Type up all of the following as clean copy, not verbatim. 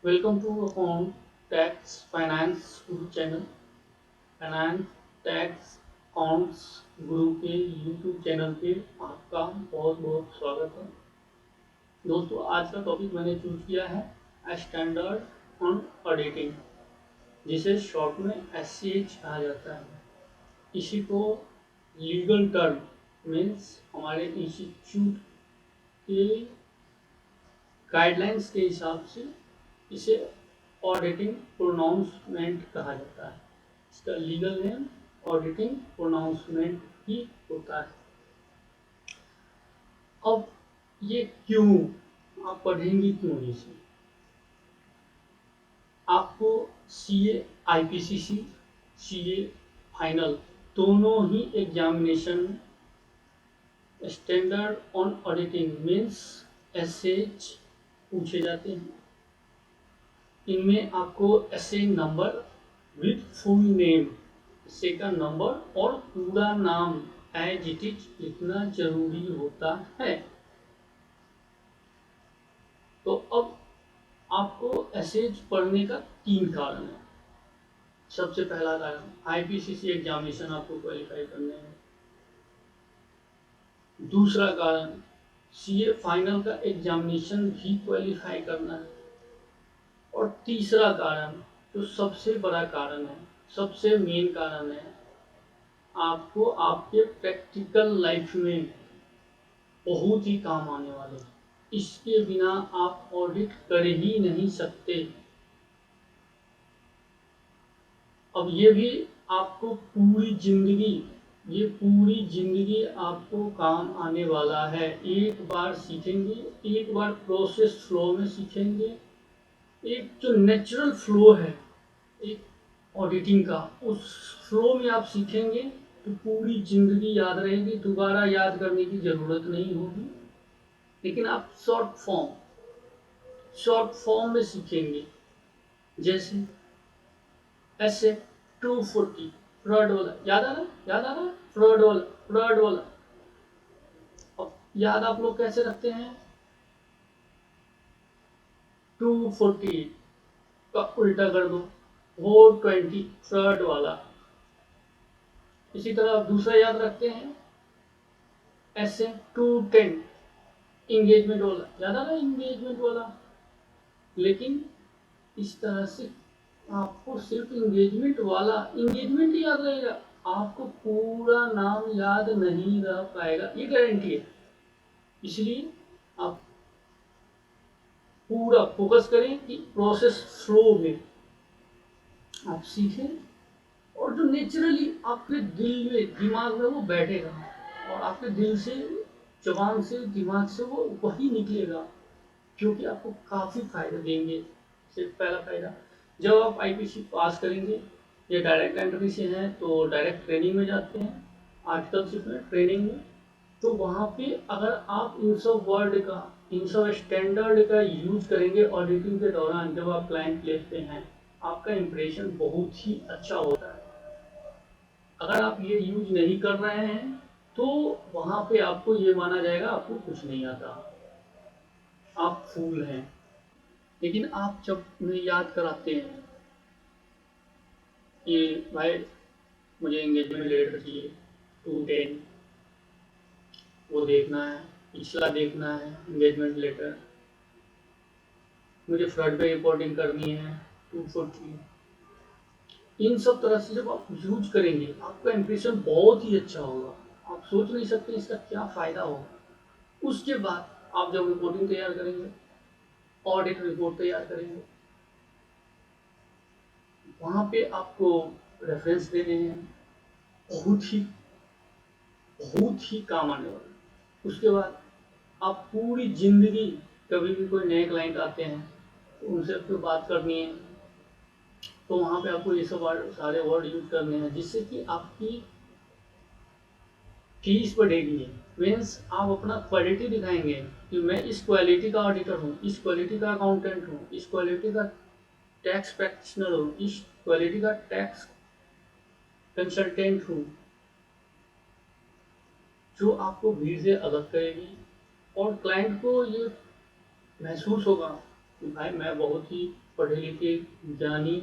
Welcome to account tax finance Guru channel. Finance tax accounts Guru के YouTube channel पे आपका बहुत बहुत स्वागत है। दोस्तों, आज का टॉपिक मैंने चूज किया है स्टैंडर्ड ऑन ऑडिटिंग, जिसे शॉर्ट में SCH कहा जाता है। इसी को लीगल टर्म मीन्स हमारे इंस्टीट्यूट के गाइडलाइंस के हिसाब से इसे ऑडिटिंग प्रोनाउंसमेंट कहा जाता है। इसका लीगल नेम ऑडिटिंग प्रोनाउंसमेंट ही होता है। अब ये क्यों आप पढ़ेंगे, क्यों इसे? आपको CA IPCC CA फाइनल दोनों ही examination standard on auditing means SH पूछे जाते हैं। इनमें आपको SA number with full name, SA का नंबर और पूरा नाम एज इट इज लिखना जरूरी होता है। तो अब आपको एसएज पढ़ने का 3 कारण है। सबसे पहला कारण, आईपीसीसी एग्जामिनेशन आपको क्वालिफाई करने हैं। दूसरा कारण, सीए फाइनल का एग्जामिनेशन भी क्वालिफाई करना है। और तीसरा कारण, जो सबसे बड़ा कारण है, सबसे मेन कारण है, आपको आपके प्रैक्टिकल लाइफ में बहुत ही काम आने वाले हैं। इसके बिना आप ऑडिट कर ही नहीं सकते। अब ये भी आपको ये पूरी जिंदगी आपको काम आने वाला है। एक बार सीखेंगे, एक बार प्रोसेस फ्लो में सीखेंगे, एक जो नेचुरल फ्लो है एक ऑडिटिंग का, उस फ्लो में आप सीखेंगे तो पूरी जिंदगी याद रहेगी, दोबारा याद करने की जरूरत नहीं होगी। लेकिन आप शॉर्ट फॉर्म में सीखेंगे। जैसे ऐसे 240 फ्रॉड वाला याद आ रहा फ्रॉड वाला। अब याद आप लोग कैसे रखते हैं? 240 का उल्टा कर दो, 420 फ्रॉड वाला। इसी तरह आप दूसरा याद रखते हैं, ऐसे 210 इंगेजमेंट वाला। याद आ रहा है इंगेजमेंट वाला। लेकिन इस तरह से आपको सिर्फ इंगेजमेंट ही याद रहेगा, आपको पूरा नाम याद नहीं रह पाएगा, ये गारंटी है। इसलिए आप पूरा फोकस करें कि प्रोसेस फ्लो में आप सीखें, और जो नेचुरली आपके दिल में दिमाग में वो बैठेगा, और आपके दिल से, जबान से, दिमाग से वो वही निकलेगा, क्योंकि आपको काफ़ी फायदे देंगे। सिर्फ पहला फायदा, जब आप आईपीसी पास करेंगे, ये डायरेक्ट एंट्री से हैं तो डायरेक्ट ट्रेनिंग में जाते हैं, आर्टिकलशिप में, ट्रेनिंग में। तो वहाँ पे अगर आप इन सब वर्ड का, इन सब स्टैंडर्ड का यूज करेंगे ऑडिटिंग के दौरान, जब आप क्लाइंट लेते हैं, आपका इंप्रेशन बहुत ही अच्छा होता है। अगर आप ये यूज नहीं कर रहे हैं तो वहाँ पे आपको ये माना जाएगा आपको कुछ नहीं आता, आप फूल हैं। लेकिन आप जब उन्हें याद कराते हैं कि भाई मुझे एंगेजमेंट लेटर चाहिए 210, वो देखना है, पिछला देखना है एंगेजमेंट लेटर, मुझे फ्रंट पे रिपोर्टिंग करनी है 240, इन सब तरह से जब आप यूज करेंगे आपका इंप्रेशन बहुत ही अच्छा होगा। आप सोच नहीं सकते इसका क्या फायदा होगा। उसके बाद आप जब रिपोर्टिंग तैयार करेंगे, ऑडिट रिपोर्ट तैयार करेंगे, वहाँ पे आपको रेफरेंस देने हैं, बहुत ही बहुत ही काम आने वाला। उसके बाद आप पूरी जिंदगी, कभी भी कोई नए क्लाइंट आते हैं तो उनसे आपको बात करनी है, तो वहाँ पे आपको ये सब सारे वर्ड यूज करने हैं, जिससे कि आपकी फीस बढ़ेगी। मीन्स आप अपना क्वालिटी दिखाएंगे कि मैं इस क्वालिटी का ऑडिटर हूँ, इस क्वालिटी का अकाउंटेंट हूँ, इस क्वालिटी का टैक्स प्रैक्टिशनर हूँ, इस क्वालिटी का टैक्स कंसल्टेंट हूँ, जो आपको भीड़ से अलग करेगी। और क्लाइंट को ये महसूस होगा कि भाई मैं बहुत ही पढ़े लिखे, ज्ञानी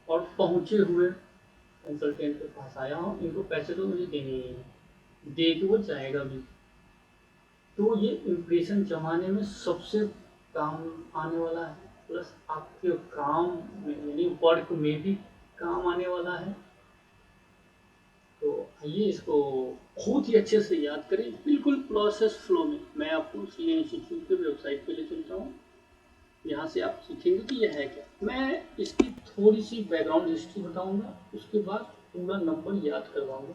और पहुँचे हुए कंसल्टेंट के पास आया हूँ, इनको पैसे तो मुझे देने ही हैं, दे के वो जाएगा भी। तो ये इम्प्रेशन जमाने में सबसे काम आने वाला है, प्लस आपके काम में यानी वर्क में भी काम आने वाला है। तो आइए इसको बहुत ही अच्छे से याद करें, बिल्कुल प्रोसेस फ्लो में। मैं आपको सीए इंस्टीट्यूट के वेबसाइट पे ले चलता हूँ, यहाँ से आप सीखेंगे कि यह है क्या। मैं इसकी थोड़ी सी बैकग्राउंड हिस्ट्री बताऊंगा, उसके बाद पूरा नंबर याद करवाऊंगा।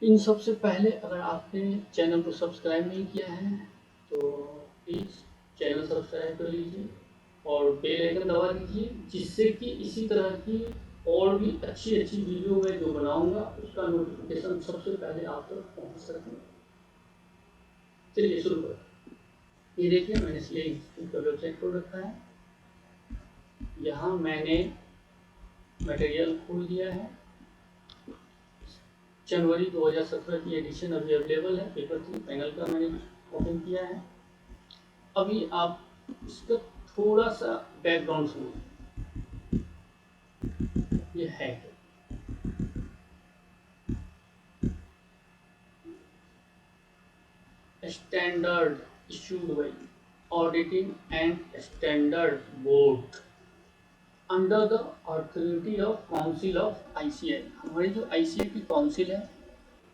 इन सबसे पहले अगर आपने चैनल को सब्सक्राइब नहीं किया है तो प्लीज़ चैनल सब्सक्राइब कर लीजिए और बेल आइकन दबा दीजिए, जिससे कि इसी तरह की और भी अच्छी अच्छी वीडियो मैं जो बनाऊंगा उसका नोटिफिकेशन सबसे पहले आप तक पहुंच सके। चलिए शुरू करते। ये देखिए मैंने सीए इंस्टीट्यूट का वेबसाइट खोल रखा है। यहाँ मैंने मटेरियल खोल दिया है। जनवरी 2017 की एडिशन अभी अवेलेबल है, पेपर 3 पैनल का मैंने ओपन किया है। अभी आप इसका थोड़ा सा बैकग्राउंड सुनिए। ये है standard issued by auditing and standard board under the authority of council of ICI. हमारी जो आईसीआई की काउंसिल है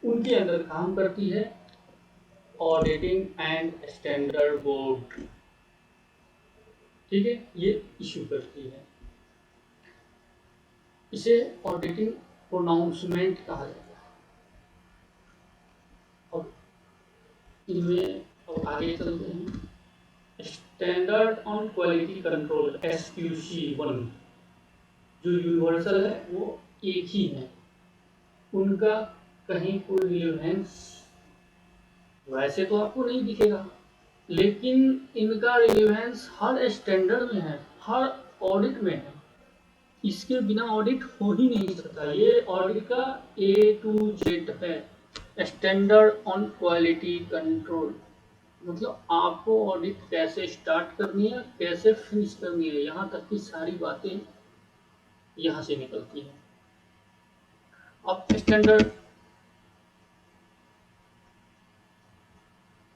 उनके अंदर काम करती है ऑडिटिंग एंड स्टैंडर्ड बोर्ड। ठीक है, ये इशू करती है। इसे ऑडिटिंग प्रोनाउंसमेंट कहा जाता है। और इनमें अब आगे चलते हैं। Standard on quality control SQC1 जो यूनिवर्सल है वो एक ही है, उनका कहीं कोई रिलेवेंस वैसे तो आपको नहीं दिखेगा, लेकिन इनका रिलेवेंस हर स्टैंडर्ड में है, हर ऑडिट में है। इसके बिना ऑडिट हो ही नहीं सकता। ये ऑडिट का A to Z है। स्टैंडर्ड ऑन क्वालिटी कंट्रोल मतलब आपको ऑडिट कैसे स्टार्ट करनी है, कैसे फिनिश करनी है, यहाँ तक की सारी बातें यहाँ से निकलती हैं। अब स्टैंडर्ड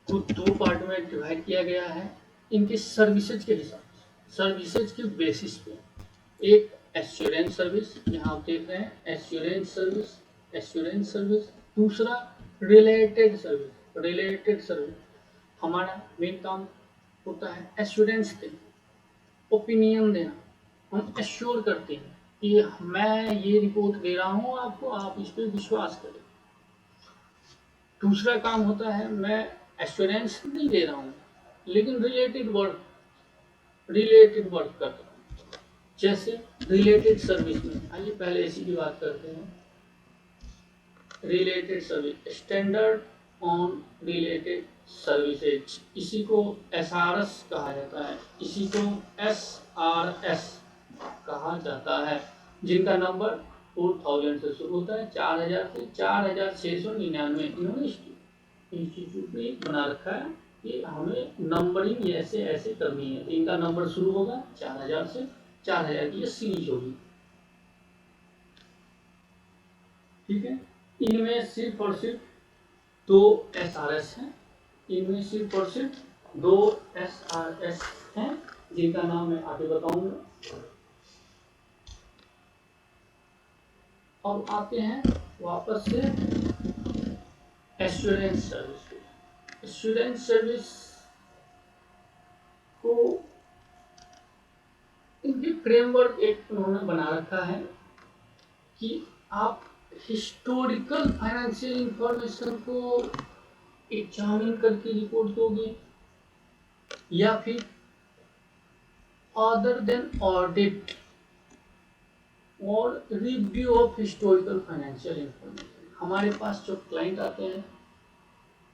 को 2 पार्ट में डिवाइड किया गया है इनके सर्विसेज के हिसाब से, सर्विसेज के बेसिस पे। एक एश्योरेंस सर्विस, यहाँ आप देख रहे हैं एश्योरेंस सर्विस, एश्योरेंस सर्विस। दूसरा रिलेटेड सर्विस, रिलेटेड सर्विस हमारा मेन काम होता है एश्योरेंस देना, ओपिनियन देना। हम एश्योर करते हैं कि मैं ये रिपोर्ट दे रहा हूँ आपको, आप इस पर विश्वास करें। दूसरा काम होता है मैं एश्योरेंस नहीं दे रहा हूँ लेकिन रिलेटेड वर्क करता हूँ। जैसे रिलेटेड सर्विस में आइए पहले इसी की बात करते हैं। Related service, standard on related services, इसी को SRS कहा जाता है, इसी को SRS कहा जाता है, जिनका नंबर 4000 से शुरू होता है, 4000 से 4699। इन्होंने इंस्टीट्यूट में बना रखा है कि हमें नंबरिंग ऐसे ऐसे करनी है। इनका नंबर शुरू होगा 4000 से, 4000 की ये सीरीज होगी। ठीक है, इनमें सिर्फ और सिर्फ 2 SRS हैं, इनमें सिर्फ और सिर्फ 2 SRS हैं जिनका नाम मैं आगे बताऊंगा। अब आते हैं वापस से एश्योरेंस सर्विस। एश्योरेंस सर्विस को इनके फ्रेमवर्क एक उन्होंने बना रखा है कि आप हिस्टोरिकल फाइनेंशियल इंफॉर्मेशन को एग्जामिन करके रिपोर्ट दोगे या फिर अदर देन ऑडिट और review of historical financial information. हमारे पास जो क्लाइंट आते हैं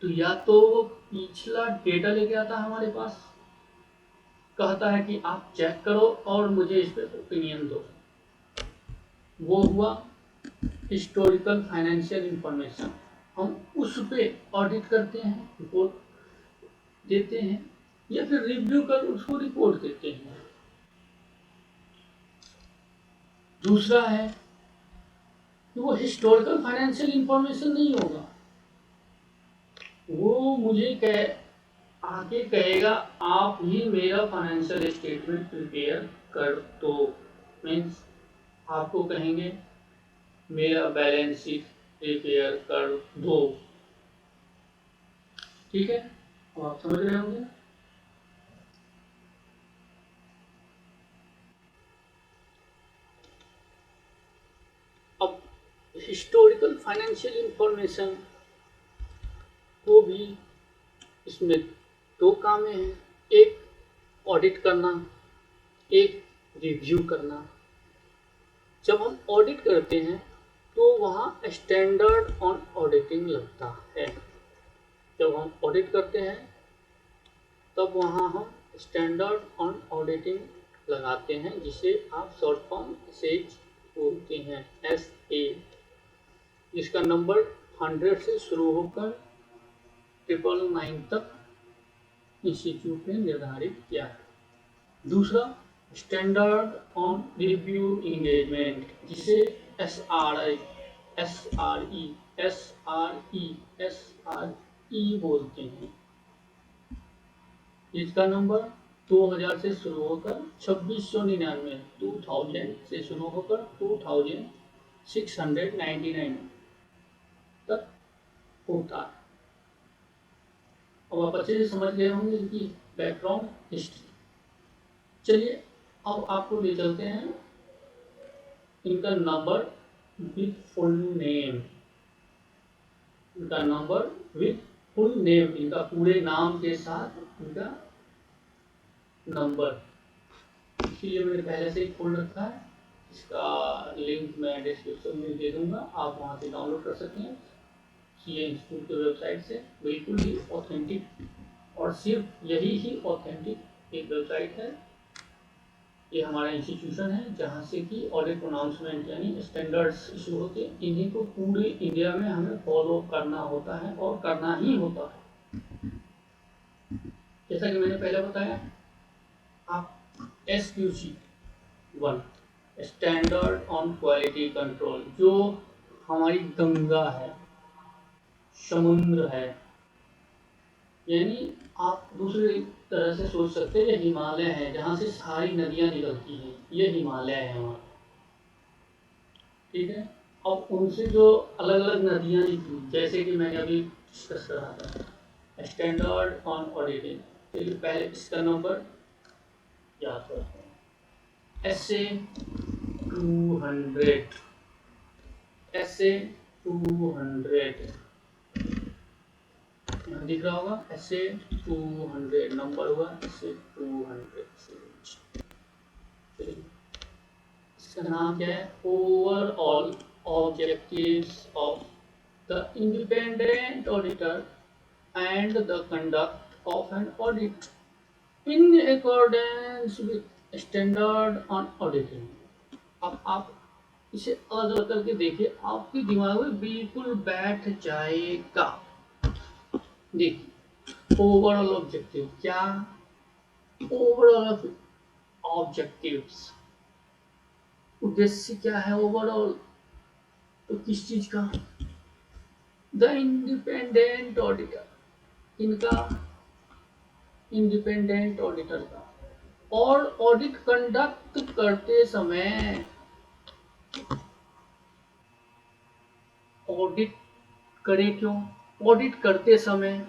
तो या तो वो पिछला डेटा लेके आता है हमारे पास, कहता है कि आप चेक करो और मुझे इस पर ओपिनियन दो। वो हुआ हिस्टोरिकल फाइनेंशियल इंफॉर्मेशन। हम उस पे ऑडिट करते हैं, रिपोर्ट देते हैं या फिर रिव्यू कर उसको रिपोर्ट करते हैं। दूसरा है कि वो हिस्टोरिकल फाइनेंशियल इंफॉर्मेशन नहीं होगा, वो मुझे आके कहेगा आप ही मेरा फाइनेंशियल स्टेटमेंट प्रिपेयर कर दो। मीन्स आपको कहेंगे मेरा बैलेंस शीट प्रिपेयर कर दो। ठीक है, अब आप समझ रहे होंगे। अब हिस्टोरिकल फाइनेंशियल इंफॉर्मेशन को भी इसमें दो काम हैं, एक ऑडिट करना, एक रिव्यू करना। जब हम ऑडिट करते हैं तो वहाँ स्टैंडर्ड ऑन ऑडिटिंग लगता है। जब हम ऑडिट करते हैं तब वहाँ हम स्टैंडर्ड ऑन ऑडिटिंग लगाते हैं, जिसे आप शॉर्ट फॉर्म सेज बोलते हैं, SA, जिसका नंबर 100 से शुरू होकर 999 तक इंस्टीट्यूट ने निर्धारित किया है। दूसरा स्टैंडर्ड ऑन रिव्यू इंगेजमेंट, जिसे SRI, SRE, SRE, SRE बोलते हैं, इसका नंबर 2000 से शुरू होकर 2699, 2000 से शुरू होकर 2699 तक होता है। अब आप अच्छे से समझ गए होंगे इनकी बैकग्राउंड हिस्ट्री। चलिए अब आपको ले चलते हैं इनका नंबर विथ फुल नेम। इनका नंबर विथ फुल नेम, इनका पूरे नाम के साथ इनका नंबर, इसलिए मैंने पहले से ही खोल रखा है। इसका लिंक मैं डिस्क्रिप्शन में दे दूंगा, आप वहाँ से डाउनलोड कर सकते हैं CA इंस्टीट्यूट की वेबसाइट से। बिल्कुल ही ऑथेंटिक, और सिर्फ यही ही ऑथेंटिक एक वेबसाइट है। ये हमारा इंस्टीट्यूशन है जहाँ से कि ऑडिट प्रोनाउंसमेंट यानी स्टैंडर्ड्स इशू होते हैं, इन्हीं को पूरे इंडिया में हमें फॉलो करना होता है और करना ही होता है। जैसा कि मैंने पहले बताया, आप SQC 1 standard on quality control, जो हमारी गंगा है, समुद्र है, यानी आप दूसरे तरह से सोच सकते हैं, ये हिमालय है जहाँ से सारी नदियाँ निकलती हैं, ये हिमालय है हमारा। ठीक है, अब उनसे जो अलग अलग नदियाँ निकली, जैसे कि मैंने अभी डिस्कस करा था स्टैंडर्ड ऑन ऑडिटिंग। चलिए पहले इसका नंबर याद करते हैं, SA 200, SA 200 यहाँ दिख रहा होगा, SA 200 नंबर हुआ, SA 200। इसका नाम क्या है, overall objectives of the independent auditor and the conduct of an audit in accordance with standard on auditing. अब आप इसे अलग अलग करके देखिए, आपके दिमाग में बिल्कुल बैठ जाएगा। देखिए ओवरऑल ऑब्जेक्टिव क्या, ओवरऑल ऑब्जेक्टिव्स उद्देश्य क्या है ओवरऑल, तो किस चीज का, द इंडिपेंडेंट ऑडिटर, इनका इंडिपेंडेंट ऑडिटर का, और ऑडिट कंडक्ट करते समय, ऑडिट करे क्यों, ऑडिट करते समय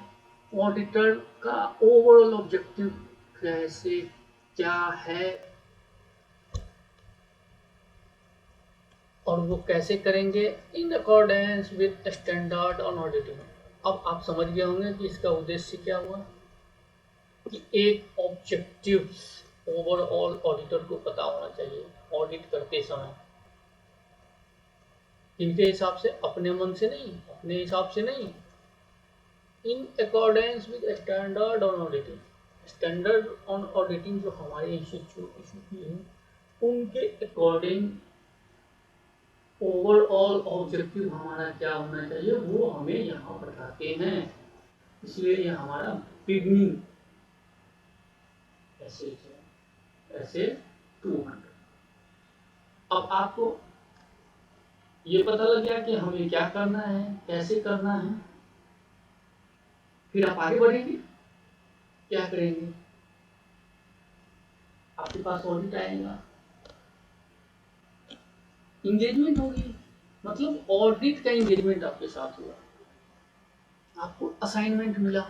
ऑडिटर का ओवरऑल ऑब्जेक्टिव कैसे क्या है, और वो कैसे करेंगे, in accordance with standard on auditing. अब आप समझ गए होंगे कि इसका उद्देश्य क्या हुआ, कि एक ऑब्जेक्टिव्स ओवरऑल ऑडिटर को पता होना चाहिए ऑडिट करते समय, इनके हिसाब से, अपने मन से नहीं, अपने हिसाब से नहीं, in accordance with standard on auditing. Standard on auditing जो हमारे इंस्टीट्यूट इशू की है, उनके अकॉर्डिंग ओवरऑल ऑब्जेक्टिव हमारा क्या होना चाहिए वो हमें यहाँ बताते हैं। इसलिए ये हमारा बिगनिंग एसेट है, एसेट 200। अब आपको ये पता लग गया कि हमें क्या करना है, कैसे करना है। फिर आप आगे बढ़ेंगे, क्या करेंगे, आपके पास ऑडिट आएगा, इंगेजमेंट होगी, मतलब ऑडिट का इंगेजमेंट आपके साथ हुआ, आपको असाइनमेंट मिला,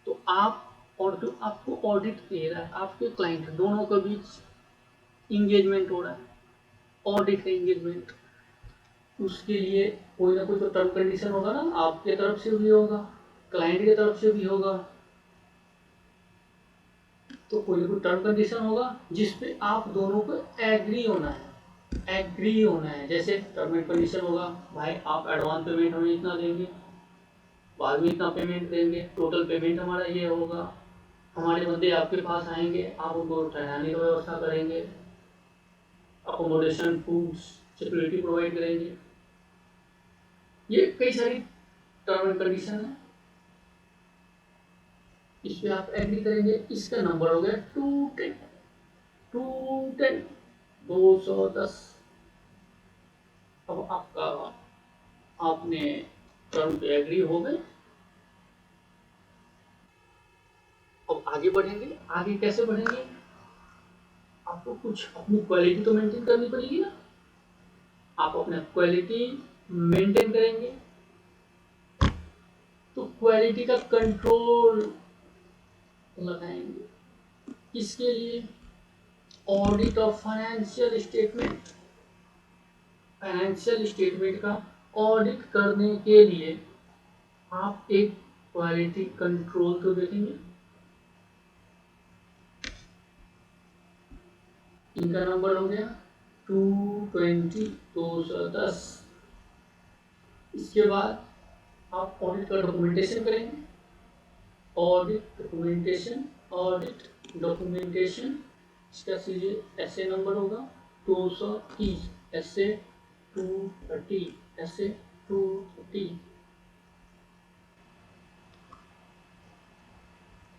तो आप और जो आपको ऑडिट दे रहा है, आपके क्लाइंट दोनों के बीच इंगेजमेंट हो रहा है, ऑडिट का इंगेजमेंट। उसके लिए कोई ना कोई तो टर्म कंडीशन होगा ना, आपके तरफ से भी होगा, क्लाइंट की तरफ से भी होगा, तो कोई ना कोई टर्म कंडीशन होगा जिसपे आप दोनों को एग्री होना है, एग्री होना है। जैसे टर्म एंड कंडीशन होगा, भाई आप एडवांस पेमेंट हमें इतना देंगे, बाद में इतना पेमेंट देंगे, टोटल पेमेंट हमारा ये होगा, हमारे बंदे आपके पास आएंगे, आप उनको ठहराने की व्यवस्था करेंगे, अकोमोडेशन, फूड्स, सिक्योरिटी प्रोवाइड करेंगे। ये कई सारी टर्म एंड कंडीशन है, इस पे आप एग्री करेंगे। इसका नंबर हो गया 210, 210, 210। अब आपका आपने टर्म पे एग्री हो गए। अब आगे बढ़ेंगे, आगे कैसे बढ़ेंगे, आपको कुछ अपनी क्वालिटी तो मेंटेन करनी पड़ेगी ना, आप अपना क्वालिटी मेंटेन करेंगे, तो क्वालिटी का कंट्रोल लगाएंगे। किसके लिए, audit of financial statement, financial statement का ऑडिट करने के लिए आप एक क्वालिटी कंट्रोल तो देखेंगे। इनका नंबर हो गया 220, 210। इसके बाद आप ऑडिट का डॉक्यूमेंटेशन करेंगे, ऑडिट डॉक्यूमेंटेशन, ऑडिट डॉक्यूमेंटेशन। इसका सीरियल ऐसे नंबर होगा 230, ऐसे 230, ऐसे 230।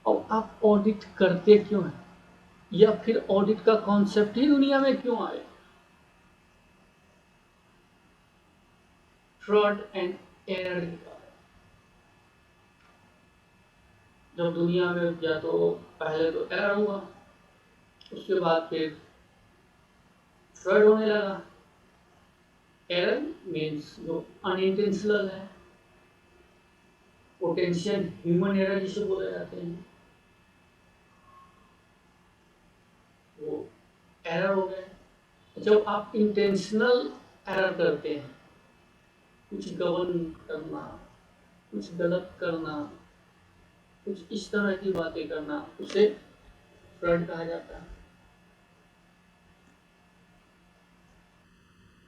अब आप ऑडिट करते क्यों हैं, या फिर ऑडिट का कॉन्सेप्ट ही दुनिया में क्यों आए, फ्रॉड एंड एरर के कारण। जब दुनिया में या तो पहले तो एरर हुआ, उसके बाद फिर फ्रॉड होने लगा। एरर मीन्स जो अनइंटेंशनल है, पोटेंशियल ह्यूमन एरर जिसे बोले जाते हैं, वो एरर हो गए। जब आप इंटेंशनल एरर करते हैं, कुछ गबन करना, कुछ गलत करना, कुछ इस तरह की बातें करना, उसे फ्रॉड कहा जाता है।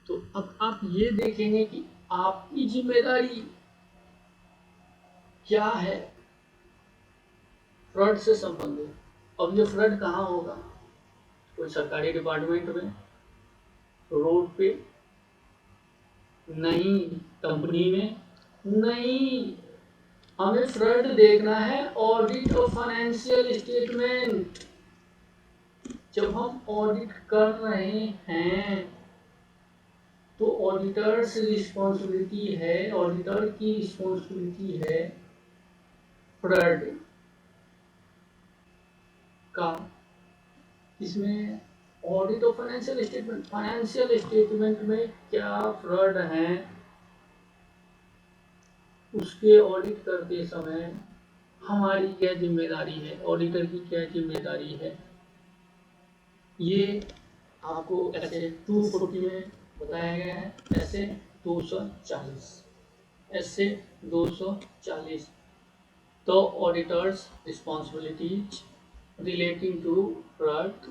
तो अब आप ये देखेंगे कि आपकी जिम्मेदारी क्या है फ्रॉड से संबंधित। अब ये फ्रॉड कहाँ होगा, कोई सरकारी डिपार्टमेंट में, रोड पे नहीं, कंपनी में नहीं, हमें फ्रॉड देखना है ऑडिट ऑफ फाइनेंशियल स्टेटमेंट। जब हम ऑडिट कर रहे हैं तो ऑडिटर्स रिस्पॉन्सिबिलिटी है, ऑडिटर की रिस्पॉन्सिबिलिटी है फ्रॉड का। इसमें audit of financial statement, financial statement में क्या फ्रॉड है उसके ऑडिट करते समय हमारी क्या जिम्मेदारी है, ऑडिटर की क्या जिम्मेदारी है, ये आपको ऐसे 240 में बताया गया है। ऐसे 240, ऐसे 240। तो auditors responsibilities relating to fraud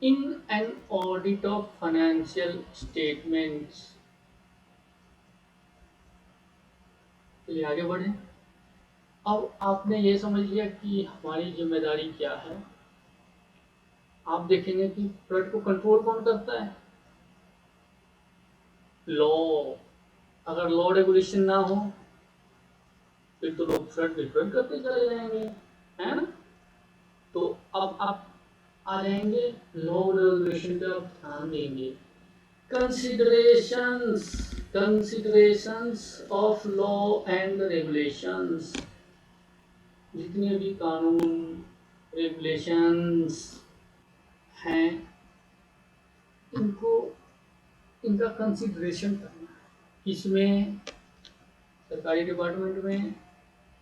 in an audit of financial statements। चलिए आगे बढ़े। अब आपने ये समझ लिया कि हमारी जिम्मेदारी क्या है। आप देखेंगे कि फ्रॉड को कंट्रोल कौन करता है, लॉ। अगर लॉ रेगुलेशन ना हो फिर तो लोग फ्रॉड करते चले जाएंगे, है ना। तो अब आप आ जाएंगे लॉ रेगुलेशन पे, आप ध्यान देंगे। Considerations of law and regulations, जितने भी कानून रेगुलेशंस हैं इनको, इनका कंसिडरेशन करना है। किसमें? सरकारी डिपार्टमेंट में,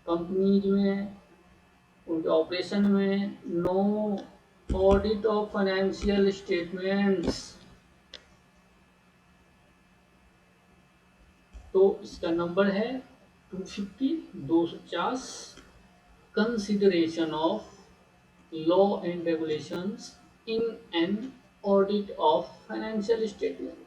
कंपनीज में, उनके ऑपरेशन में। No audit of financial statements, तो इसका नंबर है 250 consideration of law and regulations in an audit of financial statements.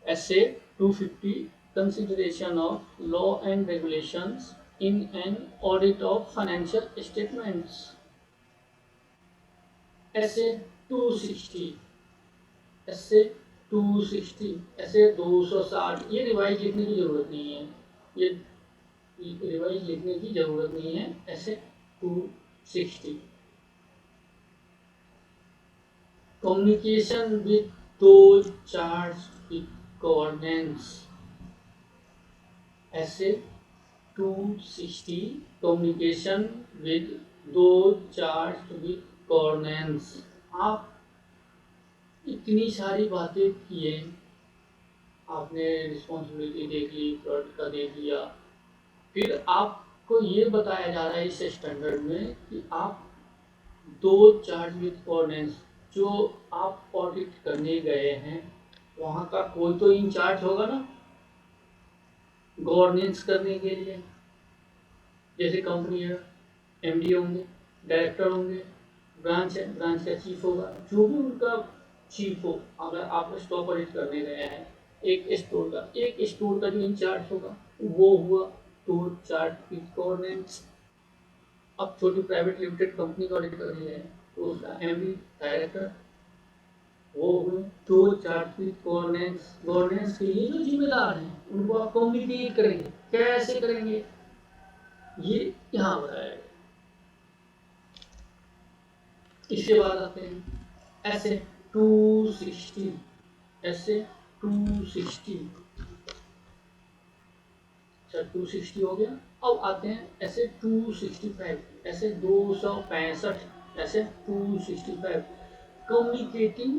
ऐसे 250 consideration of law and regulations in an audit of financial statements. ऐसे 260, ऐसे 260, ऐसे 260। ये रिवाइज लिखने की जरूरत नहीं है, ये रिवाइज लिखने की जरूरत नहीं है। ऐसे 260 कम्युनिकेशन विद दो चार्ज विद गवर्नेंस। ऐसे 260 कम्युनिकेशन विद दो चार्ज विद गवर्नेंस। आप इतनी सारी बातें किए, आपने रिस्पॉन्सिबिलिटी देख ली, प्रोडक्ट का देख लिया, फिर आपको ये बताया जा रहा है इस स्टैंडर्ड में कि आप दो चार्ज विद गवर्नेंस, जो आप ऑडिट करने गए हैं वहाँ का कोई तो इंचार्ज होगा ना गवर्नेंस करने के लिए। जैसे कंपनी है, एमडी होंगे, डायरेक्टर होंगे, ब्रांच है, ब्रांच का चीफ होगा, जो भी उनका चीफ हो। अगर आप स्टॉक ऑडिट करने गए हैं एक स्टोर का जो इंचार्ज होगा वो हुआ तो चार्ज विद गवर्नेंस। अब छोटी प्राइवेट लिमिटेड कंपनी का ऑडिट करने गए तो उसका एमडी, डायरेक्टर, वो हुए तो चार्ज विद गवर्नेंस। गवर्नेंस के लिए जो जिम्मेदार हैं उनको आप कम्युनिकेट करेंगे। कैसे करेंगे ये यहाँ बताया गया। इसके बाद आते हैं ऐसे 260, ऐसे 260, अच्छा 260 हो गया। अब आते हैं ऐसे 265, ऐसे 265, ऐसे 265 communicating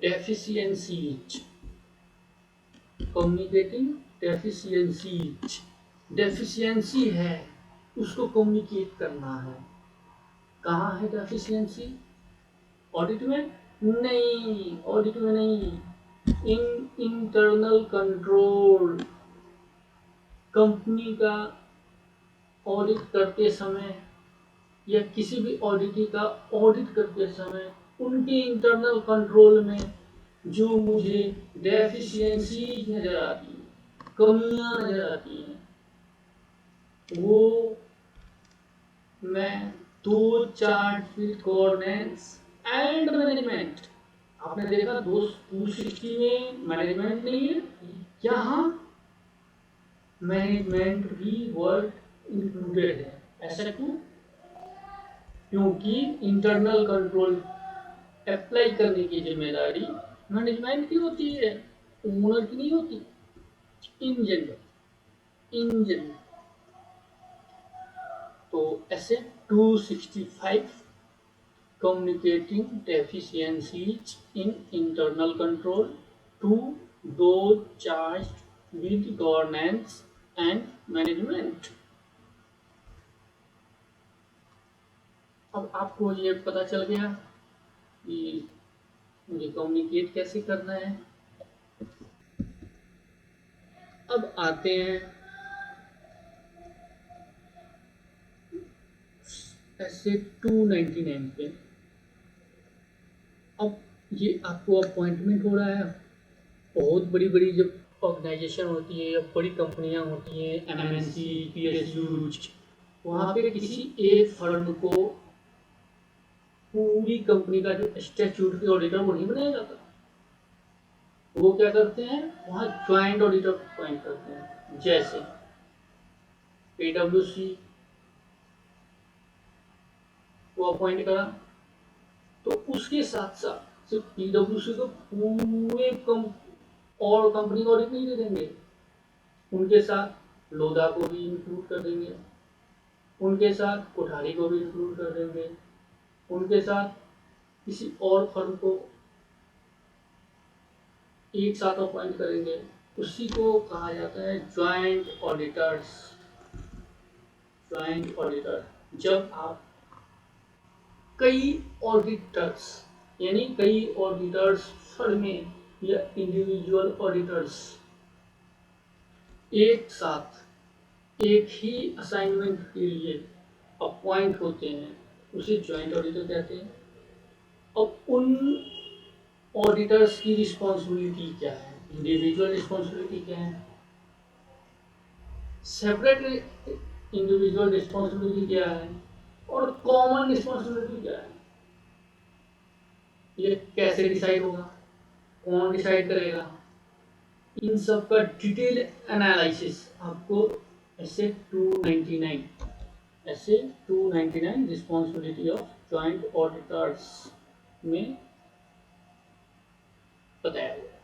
deficiencies. Communicating deficiencies, deficiency है उसको कम्युनिकेट करना है। कहाँ है डेफिशिएंसी? ऑडिट में नहीं, ऑडिट में नहीं, इन इंटरनल कंट्रोल। कंपनी का ऑडिट करते समय या किसी भी ऑडिटी का ऑडिट करते समय उनके इंटरनल कंट्रोल में जो मुझे डेफिशिएंसी नजर आती है, कमियां नजर आती हैं, वो मैं दो chart with governance and management. आपने देखा 260 में मैनेजमेंट नहीं है, यहाँ मैनेजमेंट भी वर्ड इंक्लूडेड है। ऐसा क्यों? क्योंकि इंटरनल कंट्रोल अप्लाई करने की जिम्मेदारी मैनेजमेंट की होती है, ओनर की नहीं होती। इन जनरल तो ऐसे 265 communicating deficiencies in internal control to those charged with governance and management। अब आपको ये पता चल गया कि मुझे कम्युनिकेट कैसे करना है। अब आते हैं ऐसे 299 पे। अब ये आपको अपॉइंटमेंट हो रहा है। बहुत बड़ी बड़ी जब ऑर्गेनाइजेशन होती है या बड़ी कंपनियां होती हैं, एमएनसी, पीएसयूज, वहाँ पे किसी एक फर्म को पूरी कंपनी का जो स्टैट्यूट के ऑडिटर वो नहीं बनाया जाता। वो क्या करते हैं, वहाँ ज्वाइंट ऑडिटर अपॉइंट करते हैं। जैसे PwC को अपॉइंट करा, तो उसके साथ साथ सिर्फ पीडब्ल्यूसी को पूरे और कंपनी को ऑडिट नहीं दे देंगे, उनके साथ लोधा को भी इंक्लूड कर देंगे, उनके साथ कोठारी को भी इंक्लूड कर देंगे, उनके साथ किसी और फर्म को एक साथ अपॉइंट करेंगे। उसी को कहा जाता है ज्वाइंट ऑडिटर्स। ज्वाइंट ऑडिटर, जब आप कई ऑडिटर्स यानी कई ऑडिटर्स फर्में या इंडिविजुअल ऑडिटर्स एक साथ एक ही असाइनमेंट के लिए अपॉइंट होते हैं, उसे ज्वाइंट ऑडिटर कहते हैं। अब उन ऑडिटर्स की रिस्पॉन्सिबिलिटी क्या है, इंडिविजुअल रिस्पॉन्सिबिलिटी क्या है, सेपरेट इंडिविजुअल रिस्पॉन्सिबिलिटी क्या है, और कॉमन रिस्पॉन्सिबिलिटी क्या है, ये कैसे डिसाइड होगा, कौन डिसाइड करेगा, इन सब का डिटेल एनालिसिस आपको ऐसे 299 रिस्पॉन्सिबिलिटी ऑफ जॉइंट ऑडिटर्स में बताया गया।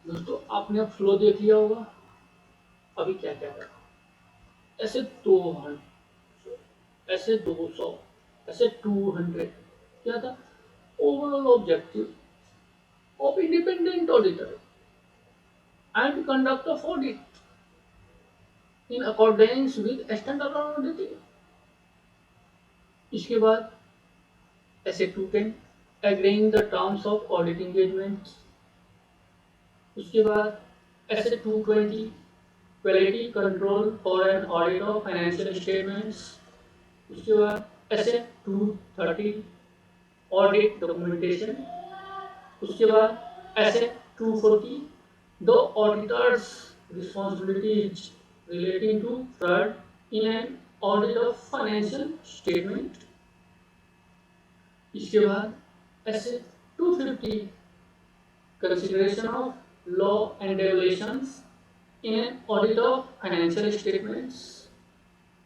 दोस्तों, आपने फ्लो देख लिया होगा। अभी क्या क्या करा, ऐसे 200, ऐसे 200, ऐसे 200 क्या था overall objective of independent auditor and conduct of audit in accordance with standard auditing। इसके बाद ऐसे 210 agreeing the terms of audit engagement। उसके बाद ऐसे 220 quality control for an audit of financial statements। उसके बाद ऐसे 230 audit documentation। उसके बाद ऐसे 240 the auditor's responsibilities relating to fraud in an audit of financial statement। इसके बाद ऐसे 250 consideration of law and regulations in an audit of financial statements।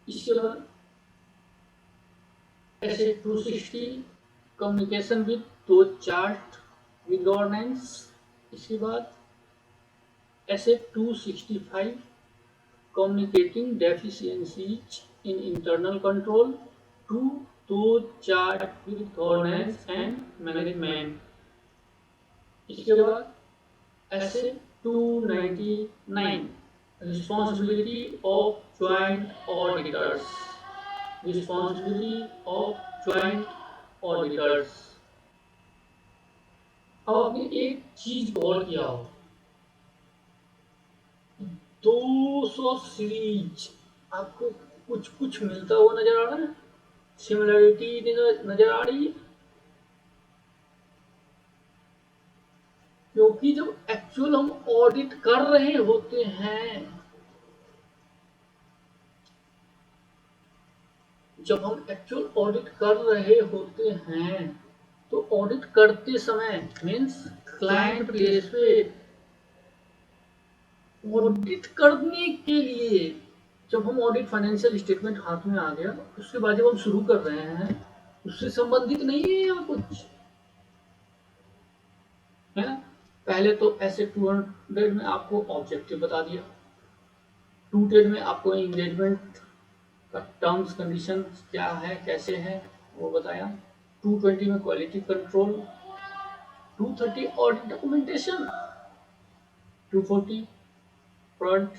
इसके बाद ऐसे 260 communication with those charged with governance। इसके बाद ऐसे 265 communicating deficiencies in internal control to those charged with governance and management। इसके बाद ऐसे 299 responsibility of joint auditors। responsibility of joint auditors। अब आपने एक चीज गौर किया हो, 200 सीरीज आपको कुछ कुछ मिलता हुआ नजर आ रहा है, सिमिलरिटी नजर आ रही है, क्योंकि जब एक्चुअल हम ऑडिट कर रहे होते हैं, जब हम एक्चुअल ऑडिट कर रहे होते हैं तो ऑडिट करते समय मीन्स क्लाइंट प्लेस पे ऑडिट करने के लिए जब हम ऑडिट फाइनेंशियल स्टेटमेंट हाथ में आ गया, उसके बाद जब हम शुरू कर रहे हैं उससे संबंधित नहीं है यहाँ कुछ, है ना। पहले तो ऐसे 200 में आपको ऑब्जेक्टिव बता दिया, 210 में आपको एंगेजमेंट का टर्म्स कंडीशन क्या है कैसे है वो बताया, 220 में quality control, 230 audit documentation, 240 front,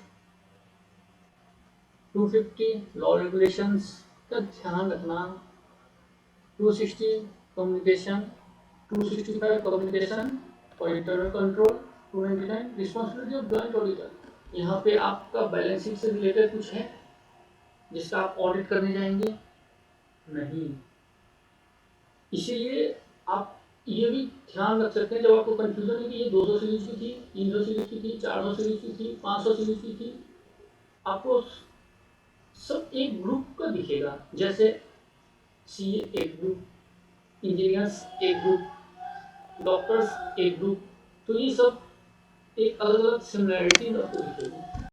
250 law regulations का ध्यान रखना, 260 कम्युनिकेशन, 265 कम्युनिकेशन और internal control, 299 responsibility of joint auditor. यहाँ पे आपका बैलेंस शीट से रिलेटेड कुछ है जिसका आप ऑडिट करने जाएंगे नहीं, इसीलिए आप ये भी ध्यान रख सकते हैं जब आपको कंफ्यूजन है कि ये 200 सीरीज की थी, 300 सीरीज की थी, 400 सीरीज की थी, 500 सीरीज की थी, आपको सब एक ग्रुप का दिखेगा, जैसे सीए एक ग्रुप, इंजीनियर्स एक ग्रुप, डॉक्टर्स एक ग्रुप, तो ये सब एक अलग अलग सिमिलरिटी आपको दिखेगी।